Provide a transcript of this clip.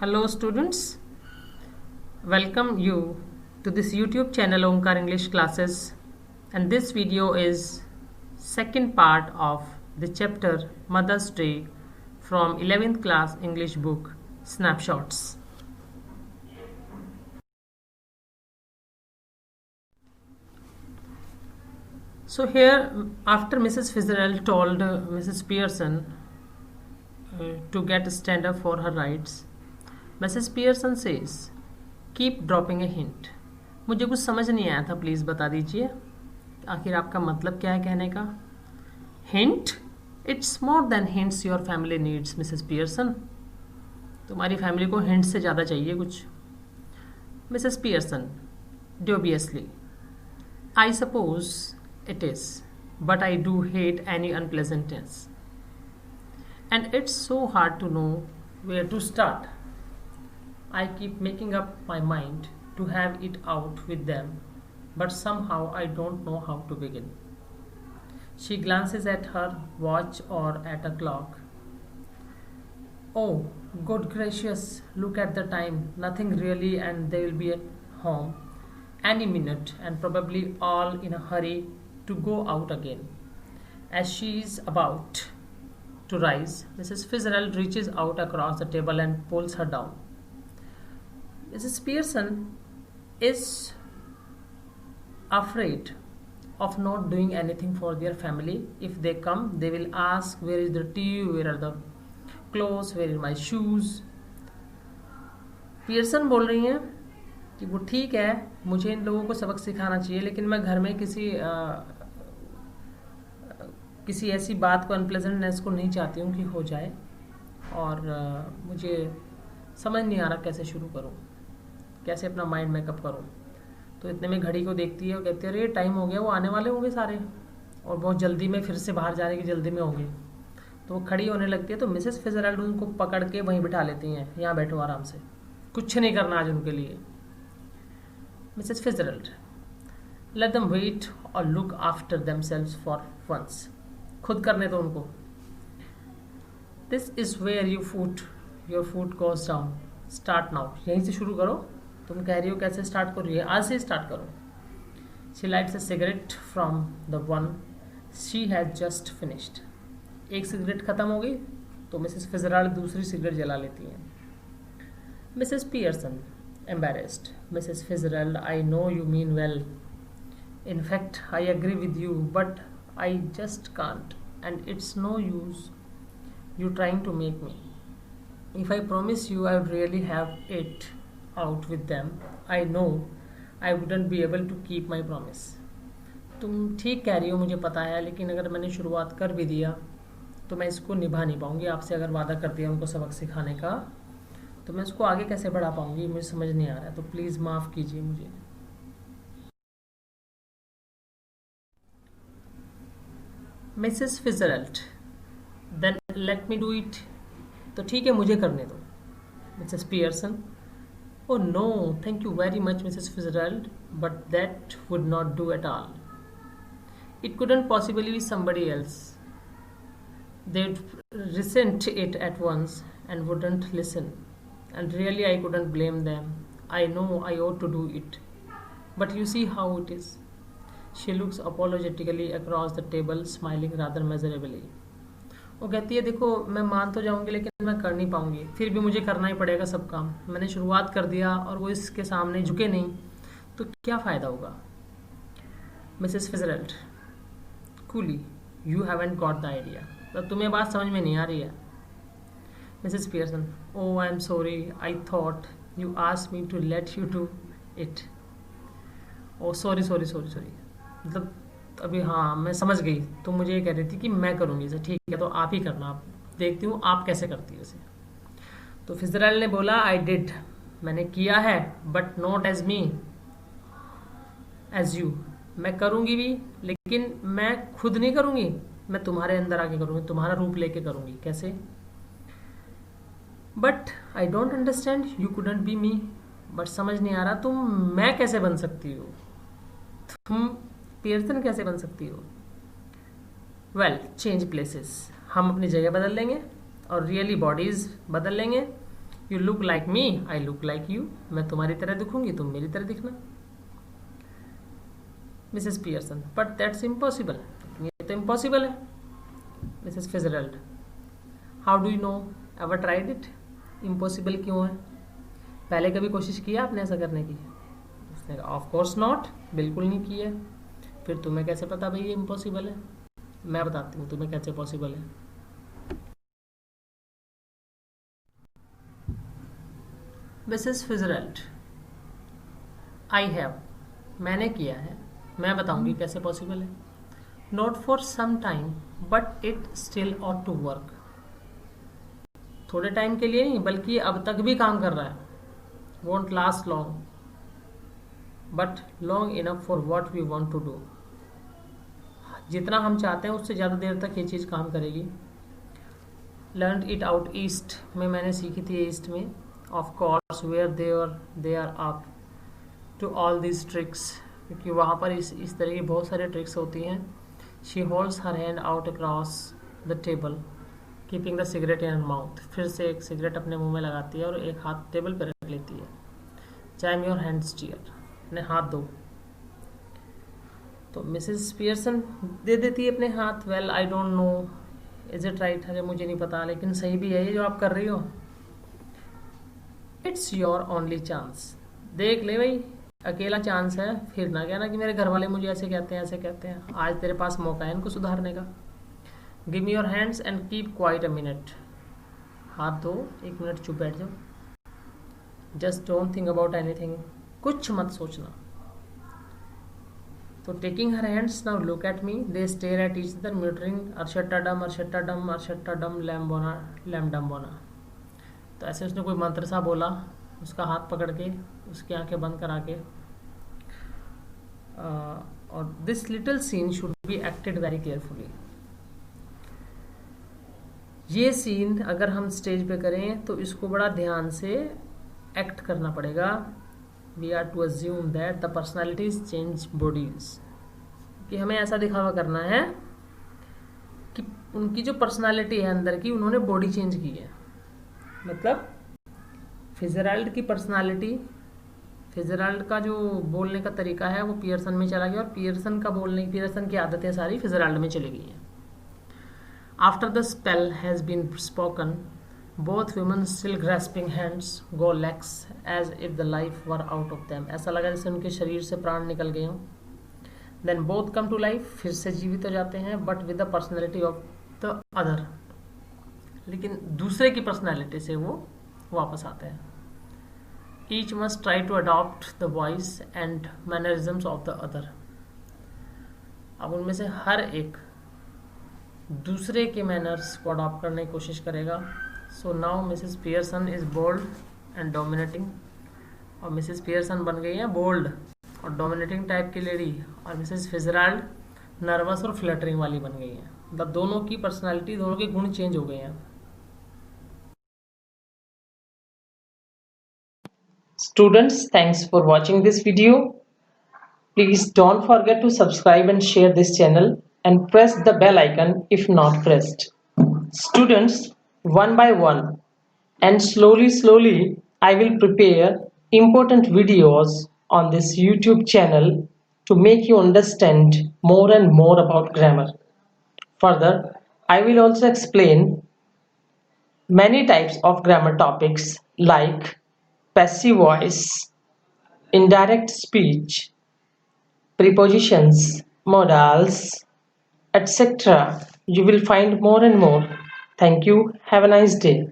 Hello students, welcome you to this YouTube channel Omkar English Classes, and this video is second part of the chapter Mother's Day from 11th class English book Snapshots. So here after Mrs. Fitzgerald told Mrs. Pearson to get stand up for her rights, Mrs. Pearson says, keep dropping a hint. मुझे कुछ समझ नहीं आया था, please बता दीजिए आखिर आपका मतलब क्या है कहने का. Hint, it's more than hints your family needs Mrs Pearson. तुम्हारी फैमिली को हिंट से ज़्यादा चाहिए कुछ. Mrs Pearson dubiously, I suppose it is, but I do hate any unpleasantness and it's so hard to know where to start. I keep making up my mind to have it out with them, but somehow I don't know how to begin. She glances at her watch or at a clock. Oh, good gracious, look at the time. Nothing really, and they will be at home any minute and probably all in a hurry to go out again. As she is about to rise, Mrs. Fitzgerald reaches out across the table and pulls her down. Mrs. Pearson is afraid of not doing anything for their family. If they come, they will ask, where is the tea, where are the clothes, where are my shoes. Pearson बोल रही हैं कि वो ठीक है, मुझे इन लोगों को सबक सिखाना चाहिए, लेकिन मैं घर में किसी ऐसी बात को, अनप्लेजेंटनेस को नहीं चाहती हूँ कि हो जाए, और मुझे समझ नहीं आ रहा कैसे शुरू करूँ, कैसे अपना माइंड मेकअप करूँ. तो इतने में घड़ी को देखती है और कहती है, अरे टाइम हो गया, वो आने वाले होंगे सारे और बहुत जल्दी में फिर से बाहर जाने की जल्दी में होंगे. तो वो खड़ी होने लगती है, तो मिसेस फिtzgerald उनको पकड़ के वहीं बिठा लेती हैं, यहाँ बैठो आराम से, कुछ नहीं करना आज उनके लिए. Mrs Fitzgerald, let them wait और look after themselves for once. खुद करने दो उनको. This is where your foot goes down. Start now. यहीं से शुरू करो. तुम कह रही हो कैसे स्टार्ट करो, ये आज से स्टार्ट करो. She lights a cigarette from the one she has just finished. एक सिगरेट खत्म हो गई तो मिसेस फिtzgerald दूसरी सिगरेट जला लेती हैं. Mrs Pearson embarrassed. Mrs Fitzgerald, I know you mean well. In fact, I agree with you, but I just can't, and it's no use you trying to make me. If I promise you I would really have it out with them, I know I wouldn't be able to keep my promise. तुम ठीक कह रही हो, मुझे पता है, लेकिन अगर मैंने शुरुआत कर भी दिया तो मैं इसको निभा नहीं पाऊंगी. आपसे अगर वादा कर दिया उनको सबक सिखाने का, तो मैं उसको आगे कैसे बढ़ा पाऊंगी, मुझे समझ नहीं आ रहा है. तो प्लीज़ माफ़ कीजिए मुझे. Mrs Fitzgerald, then let me do it. तो ठीक है, मुझे करने दो. Mrs Pearson, oh no, thank you very much Mrs. Fitzgerald, but that would not do at all. It couldn't possibly be somebody else. They'd resent it at once and wouldn't listen, and really I couldn't blame them. I know I ought to do it, but you see how it is. She looks apologetically across the table, smiling rather miserably. वो कहती है, देखो मैं मान तो जाऊंगी लेकिन मैं कर नहीं पाऊंगी, फिर भी मुझे करना ही पड़ेगा सब काम. मैंने शुरुआत कर दिया और वो इसके सामने झुके नहीं तो क्या फ़ायदा होगा. Mrs Fitzgerald, coolly, you haven't got the idea. तो तुम्हें बात समझ में नहीं आ रही है. Mrs Pearson, oh I am sorry, I thought you asked me to let you do it. Oh sorry sorry sorry sorry, मतलब अभी हाँ मैं समझ गई. तुम मुझे ये कह रही थी कि मैं करूँगी इसे. ठीक है, तो आप ही करना. आप देखती हूँ आप कैसे करती है इसे. तो फिtzgerald ने बोला, आई डिड, मैंने किया है, but not as me as you. मैं करूँगी भी, लेकिन मैं खुद नहीं करूँगी, मैं तुम्हारे अंदर आके करूँगी, तुम्हारा रूप लेके करूँगी. कैसे? But I don't understand, you couldn't B me. But समझ नहीं आ रहा तुम मैं कैसे बन सकती हो, तुम पियर्सन कैसे बन सकती हो. Well, change places. हम अपनी जगह बदल लेंगे और रियली बॉडीज बदल लेंगे. You look like me, I look like you, मैं तुम्हारी तरह दिखूंगी, तुम मेरी तरह दिखना। Mrs Pearson, but that's impossible, ये तो इम्पॉसिबल है। Mrs Fitzgerald, how do you know, ever tried it, impossible क्यों है, पहले कभी कोशिश किया आपने ऐसा करने की? उसने कहा ऑफ कोर्स नॉट, बिल्कुल नहीं की है। फिर तुम्हें कैसे पता भाई ये इम्पॉसिबल है? मैं बताती हूँ तुम्हें कैसे पॉसिबल है। मिसेस फिजरल्ड, आई हैव, मैंने किया है, मैं बताऊंगी कैसे पॉसिबल है। Not for some time but it still ought to work, थोड़े टाइम के लिए नहीं बल्कि अब तक भी काम कर रहा है। Won't last long but long enough for what we want to do, जितना हम चाहते हैं उससे ज़्यादा देर तक ये चीज़ काम करेगी। लर्न इट आउट ईस्ट में, मैंने सीखी थी ईस्ट में। Of course where they are up to all this tricks, क्योंकि वहाँ पर इस तरह की बहुत सारे ट्रिक्स होती हैं। She holds her hand out across the table keeping the cigarette in her mouth, फिर से एक सिगरेट अपने मुंह में लगाती है और एक हाथ टेबल पर रख लेती है। जैम योर हैंड्स डियर, अपने हाथ दो। तो मिसेस पियर्सन दे देती है अपने हाथ। Well I don't know is it right, अरे मुझे नहीं पता लेकिन सही भी है ये जो आप कर रही हो। इट्स योर ओनली चांस, देख ले भाई अकेला चांस है, फिर ना कहना कि मेरे घर वाले मुझे ऐसे कहते हैं ऐसे कहते हैं, आज तेरे पास मौका है इनको सुधारने का। Give me your hands and keep quiet a minute, हाथ दो, एक मिनट चुप बैठ जाओ। Just don't think about anything, कुछ मत सोचना। तो taking her hands now look at me, they stare at each other muttering arshtatta dum arshtatta dum arshtatta डम लैम बोना लैम डम बोना। तो ऐसे उसने कोई मंत्र सा बोला, उसका हाथ पकड़ के उसकी आंखें बंद करा के। और this little scene should be acted very carefully, ये सीन अगर हम स्टेज पे करें तो इसको बड़ा ध्यान से एक्ट करना पड़ेगा। We are to assume that the personalities change bodies, कि हमें ऐसा दिखावा करना है कि उनकी जो पर्सनालिटी है अंदर की, उन्होंने बॉडी चेंज की है। मतलब फिजरल्ड की पर्सनालिटी, फिजरल्ड का जो बोलने का तरीका है वो पियर्सन में चला गया और पियर्सन की आदतें सारी फिजरल्ड में चली गई हैं। After the spell has been spoken both women still grasping hands go lax as if the life were out of them, ऐसा लगा जैसे उनके शरीर से प्राण निकल गए हों। Then both come to life, फिर से जीवित हो जाते हैं, but with the personality of the other, लेकिन दूसरे की पर्सनैलिटी से वो वापस आते हैं। Each must try to adopt the voice and mannerisms of the other, अब उनमें से हर एक दूसरे के मैनर्स को अडॉप्ट करने की कोशिश करेगा। So now Mrs Pearson is bold and dominating, और मिसेस पियर्सन बन गई है बोल्ड और डोमिनेटिंग टाइप की लेडी, और मिसेस फिजरल्ड नर्वस और फ्लटरिंग वाली बन गई है। मतलब दोनों की पर्सनालिटी, दोनों के गुण चेंज हो गए हैं। Students, thanks for watching this video. Please don't forget to subscribe and share this channel and press the bell icon if not pressed. Students, one by one and slowly I will prepare important videos on this YouTube channel to make you understand more and more about grammar. Further, I will also explain many types of grammar topics like passive voice, indirect speech, prepositions, modals, etc. You will find more and more. Thank you. Have a nice day.